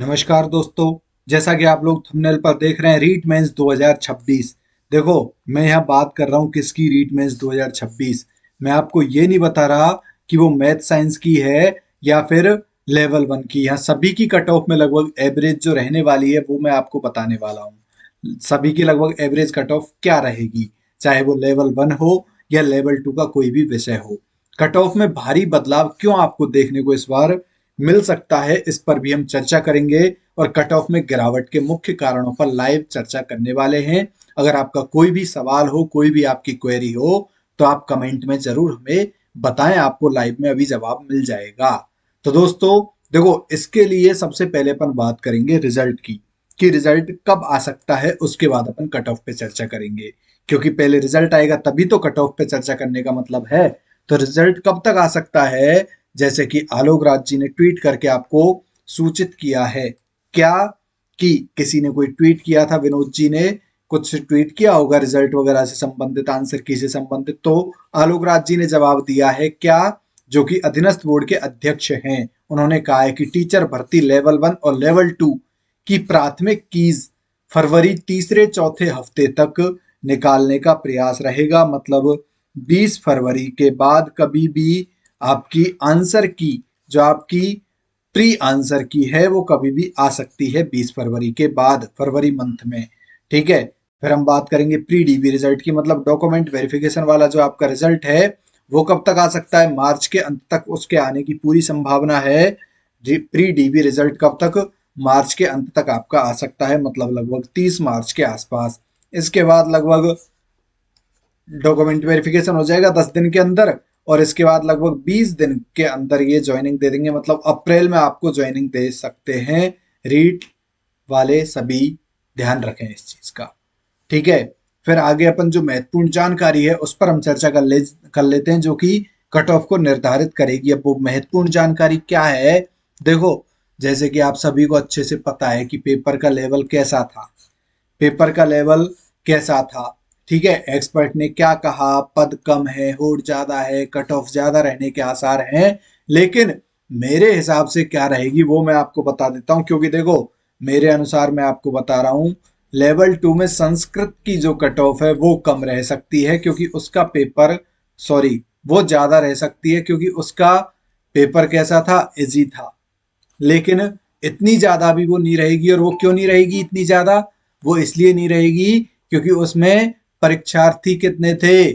नमस्कार दोस्तों। जैसा कि आप लोग थंबनेल पर देख रहे हैं रीट मेंस 2026। देखो, मैं यहाँ बात कर रहा हूँ किसकी, रीट मेंस 2026। मैं आपको ये नहीं बता रहा कि वो मैथ साइंस की है या फिर लेवल वन की। यहाँ सभी की कट ऑफ में लगभग एवरेज जो रहने वाली है वो मैं आपको बताने वाला हूँ। सभी की लगभग एवरेज कट ऑफ क्या रहेगी, चाहे वो लेवल वन हो या लेवल टू का कोई भी विषय हो। कट ऑफ में भारी बदलाव क्यों आपको देखने को इस बार मिल सकता है, इस पर भी हम चर्चा करेंगे। और कट ऑफ में गिरावट के मुख्य कारणों पर लाइव चर्चा करने वाले हैं। अगर आपका कोई भी सवाल हो, कोई भी आपकी क्वेरी हो, तो आप कमेंट में जरूर हमें बताएं, आपको लाइव में अभी जवाब मिल जाएगा। तो दोस्तों देखो, इसके लिए सबसे पहले अपन बात करेंगे रिजल्ट की, कि रिजल्ट कब आ सकता है, उसके बाद अपन कट ऑफ पे चर्चा करेंगे। क्योंकि पहले रिजल्ट आएगा तभी तो कट ऑफ पे चर्चा करने का मतलब है। तो रिजल्ट कब तक आ सकता है, जैसे कि आलोक राज जी ने ट्वीट करके आपको सूचित किया है क्या, कि किसी ने कोई ट्वीट किया था, विनोद जी ने कुछ ट्वीट किया होगा रिजल्ट वगैरह से संबंधित, आंसर की से संबंधित, तो आलोक राज जी ने जवाब दिया है क्या, जो कि अधीनस्थ बोर्ड के अध्यक्ष हैं। उन्होंने कहा है कि टीचर भर्ती लेवल वन और लेवल टू की प्राथमिक कीज फरवरी तीसरे चौथे हफ्ते तक निकालने का प्रयास रहेगा। मतलब 20 फरवरी के बाद कभी भी आपकी आंसर की, जो आपकी प्री आंसर की है, वो कभी भी आ सकती है 20 फरवरी के बाद, फरवरी मंथ में। ठीक है। फिर हम बात करेंगे प्री डीबी रिजल्ट की, मतलब डॉक्यूमेंट वेरिफिकेशन वाला जो आपका रिजल्ट है वो कब तक आ सकता है, मार्च के अंत तक उसके आने की पूरी संभावना है। प्री डीबी रिजल्ट कब तक, मार्च के अंत तक आपका आ सकता है, मतलब लगभग 30 मार्च के आसपास। इसके बाद लगभग डॉक्यूमेंट वेरिफिकेशन हो जाएगा 10 दिन के अंदर, और इसके बाद लगभग 20 दिन के अंदर ये ज्वाइनिंग दे देंगे, मतलब अप्रैल में आपको ज्वाइनिंग दे सकते हैं। रीट वाले सभी ध्यान रखें इस चीज का। ठीक है। फिर आगे अपन जो महत्वपूर्ण जानकारी है उस पर हम चर्चा कर लेते हैं, जो कि कट ऑफ को निर्धारित करेगी। अब वो महत्वपूर्ण जानकारी क्या है, देखो, जैसे कि आप सभी को अच्छे से पता है कि पेपर का लेवल कैसा था, पेपर का लेवल कैसा था। ठीक है। एक्सपर्ट ने क्या कहा, पद कम है, होड़ ज्यादा है, कट ऑफ ज्यादा रहने के आसार हैं। लेकिन मेरे हिसाब से क्या रहेगी वो मैं आपको बता देता हूं, क्योंकि देखो, मेरे अनुसार मैं आपको बता रहा हूं, लेवल टू में संस्कृत की जो कट ऑफ है वो कम रह सकती है, क्योंकि उसका पेपर, सॉरी, वो ज्यादा रह सकती है क्योंकि उसका पेपर कैसा था, इजी था। लेकिन इतनी ज्यादा भी वो नहीं रहेगी। और वो क्यों नहीं रहेगी इतनी ज्यादा, वो इसलिए नहीं रहेगी क्योंकि उसमें परीक्षार्थी कितने थे,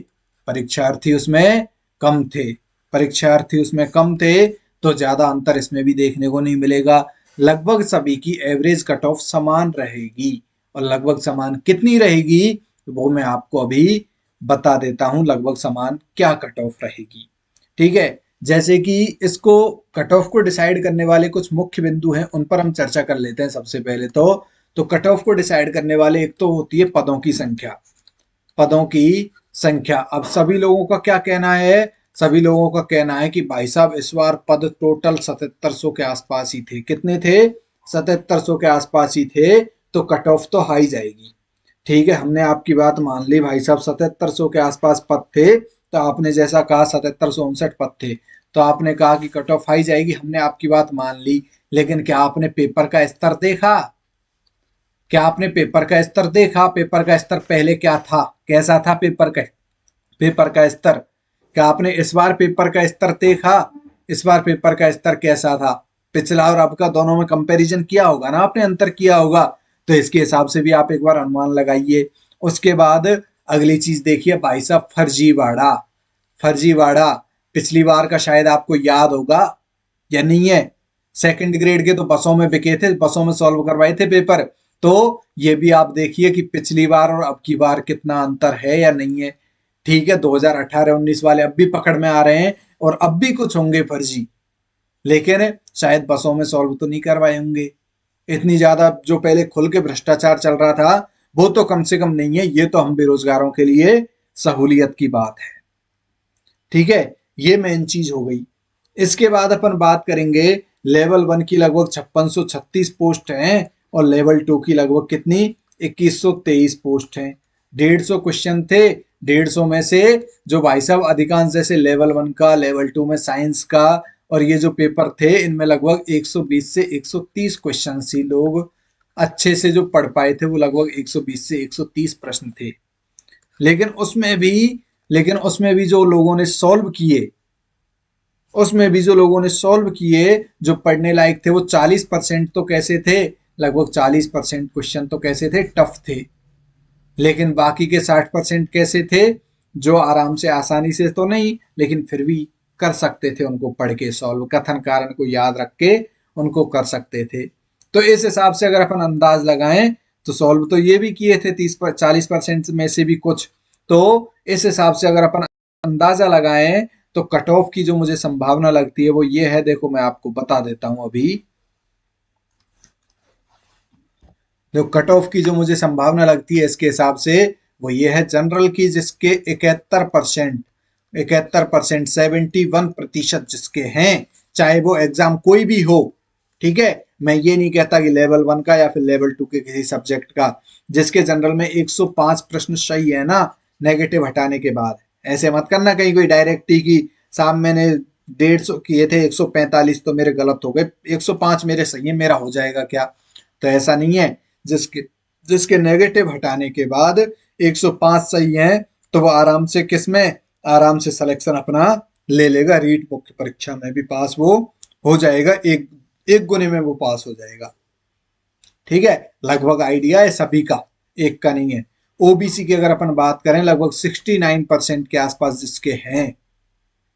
परीक्षार्थी उसमें कम थे, परीक्षार्थी उसमें कम थे। तो ज्यादा अंतर इसमें भी देखने को नहीं मिलेगा। लगभग सभी की एवरेज कट ऑफ समान रहेगी। और लगभग समान कितनी रहेगी वो मैं आपको अभी बता देता हूं, लगभग समान क्या कट ऑफ रहेगी। ठीक है। जैसे कि इसको, कट ऑफ को डिसाइड करने वाले कुछ मुख्य बिंदु हैं, उन पर हम चर्चा कर लेते हैं। सबसे पहले तो कट ऑफ को डिसाइड करने वाले, एक तो होती है पदों की संख्या, पदों की संख्या। अब सभी लोगों का क्या कहना है, सभी लोगों का कहना है कि भाई साहब इस बार पद टोटल 7700 के आसपास ही थे। कितने थे, 7700 के आसपास ही थे, तो कट ऑफ तो हाई जाएगी। ठीक है, हमने आपकी बात मान ली, भाई साहब 7700 के आसपास पद थे, तो आपने जैसा कहा 7759 पद थे, तो आपने कहा कि कट ऑफ हाई जाएगी, हमने आपकी बात मान ली। लेकिन क्या आपने पेपर का स्तर देखा, क्या आपने पेपर का स्तर देखा, पेपर का स्तर पहले क्या था, कैसा था पेपर का स्तर। क्या आपने इस बार पेपर का स्तर देखा, इस बार पेपर का स्तर कैसा था, पिछला और अब का दोनों में कंपैरिजन किया होगा ना आपने, अंतर किया होगा। तो इसके हिसाब से भी आप एक बार अनुमान लगाइए। उसके बाद अगली चीज देखिए भाई साहब, फर्जीवाड़ा, फर्जीवाड़ा पिछली बार का शायद आपको याद होगा या नहीं है, सेकंड ग्रेड के तो बसों में बिके थे, बसों में सॉल्व करवाए थे पेपर। तो ये भी आप देखिए कि पिछली बार और अब की बार कितना अंतर है या नहीं है। ठीक है, 2018-19 वाले अब भी पकड़ में आ रहे हैं, और अब भी कुछ होंगे फर्जी, लेकिन शायद बसों में सॉल्व तो नहीं करवाए होंगे। इतनी ज्यादा जो पहले खुल के भ्रष्टाचार चल रहा था वो तो कम से कम नहीं है। ये तो हम बेरोजगारों के लिए सहूलियत की बात है। ठीक है, ये मेन चीज हो गई। इसके बाद अपन बात करेंगे, लेवल वन की लगभग 5636 पोस्ट हैं, और लेवल टू की लगभग कितनी, 2123 पोस्ट हैं। 150 क्वेश्चन थे, 150 में से जो भाई साहब अधिकांश, जैसे लेवल वन का, लेवल टू में साइंस का और ये जो पेपर थे इनमें लगभग 120 से 130 क्वेश्चन ही लोग अच्छे से जो पढ़ पाए थे, वो लगभग 120 से 130 प्रश्न थे। लेकिन उसमें भी जो लोगों ने सॉल्व किए, जो पढ़ने लायक थे, वो 40% तो कैसे थे, लगभग 40% क्वेश्चन तो कैसे थे, टफ थे। लेकिन बाकी के 60% कैसे थे, जो आराम से, आसानी से तो नहीं, लेकिन फिर भी कर सकते थे उनको पढ़ के सॉल्व, कथन कारण को याद रख के उनको कर सकते थे। तो इस हिसाब से अगर अपन अंदाज लगाएं तो सॉल्व तो ये भी किए थे 40% में से भी कुछ। तो इस हिसाब से अगर अपन अंदाजा लगाएं तो कट ऑफ की जो मुझे संभावना लगती है वो ये है, देखो मैं आपको बता देता हूं अभी। जो कट ऑफ की जो मुझे संभावना लगती है इसके हिसाब से, वो ये है जनरल की, जिसके 71%, 71% जिसके हैं, चाहे वो एग्जाम कोई भी हो, ठीक है, मैं ये नहीं कहता कि लेवल 1 का या फिर लेवल 2 के किसी सब्जेक्ट का, जिसके जनरल में 105 प्रश्न सही है ना, नेगेटिव हटाने के बाद। ऐसे मत करना कहीं कोई डायरेक्ट ही कि साहब मैंने 150 किए थे, 145 तो मेरे गलत हो गए, 105 मेरे सही है, मेरा हो जाएगा क्या? तो ऐसा नहीं है। जिसके जिसके नेगेटिव हटाने के बाद 105 सही है, तो वो आराम से किसमें, आराम से सिलेक्शन अपना ले लेगा, रीट मुख्य परीक्षा में भी पास वो हो जाएगा, एक एक गुने में वो पास हो जाएगा। ठीक है, लगभग आइडिया है सभी का, एक का नहीं है। ओबीसी की अगर अपन बात करें, लगभग 69% के आसपास जिसके हैं,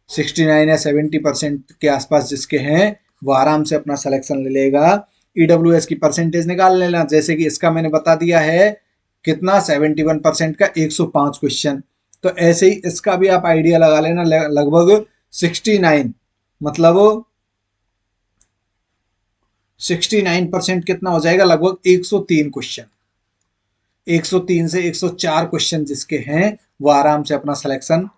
69 या 70% के आसपास जिसके हैं, वो आराम से अपना सिलेक्शन ले लेगा। ईडब्ल्यूएस की परसेंटेज निकाल लेना, जैसे कि इसका मैंने बता दिया है कितना, 71% का 105 क्वेश्चन। तो ऐसे ही इसका भी आप आइडिया लगा लेना, लगभग 69, मतलब 69% कितना हो जाएगा, लगभग 103 क्वेश्चन। 103 से 104 क्वेश्चन जिसके हैं, वो आराम से अपना सिलेक्शन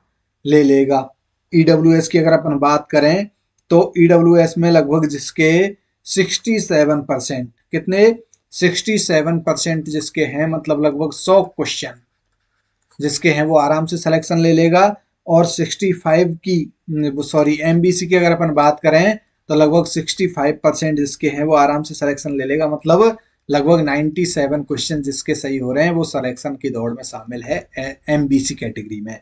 ले लेगा। ईडब्ल्यूएस की अगर अपन बात करें तो ईडब्ल्यूएस में लगभग जिसके 67%, कितने, 67% जिसके हैं, मतलब लगभग 100 क्वेश्चन जिसके हैं, वो आराम से सिलेक्शन ले लेगा। और 65 की, सॉरी, एमबीसी की अगर अपन बात करें तो लगभग 65% जिसके हैं, वो आराम से सिलेक्शन ले लेगा, मतलब लगभग 97 क्वेश्चन जिसके सही हो रहे हैं, वो सिलेक्शन की दौड़ में शामिल है एमबीसी कैटेगरी में।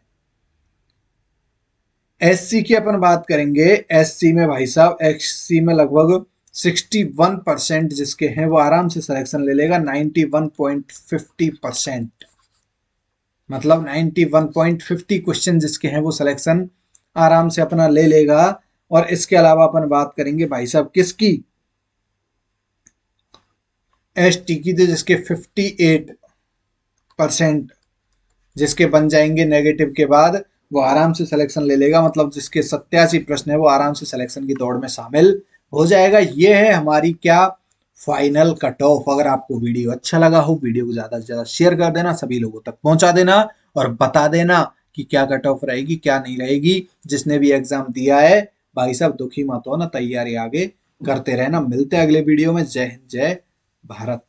एससी की अपन बात करेंगे, एससी में भाई साहब, एससी में लगभग 61% जिसके हैं, वो आराम से सिलेक्शन ले लेगा, 91.50%, मतलब 91.50 क्वेश्चन जिसके हैं, वो सिलेक्शन आराम से अपना ले लेगा। और इसके अलावा अपन बात करेंगे भाई साहब किसकी, एसटी की, तो जिसके 58% जिसके बन जाएंगे नेगेटिव के बाद, वो आराम से सिलेक्शन ले लेगा, मतलब जिसके 87 प्रश्न है, वो आराम से सिलेक्शन की दौड़ में शामिल हो जाएगा। ये है हमारी क्या, फाइनल कट ऑफ। अगर आपको वीडियो अच्छा लगा हो, वीडियो को ज्यादा से ज्यादा शेयर कर देना, सभी लोगों तक पहुंचा देना, और बता देना कि क्या कट ऑफ रहेगी, क्या नहीं रहेगी। जिसने भी एग्जाम दिया है भाई साहब, दुखी मत हो ना, तैयारी आगे करते रहना। मिलते हैं अगले वीडियो में। जय हिंद, जय भारत।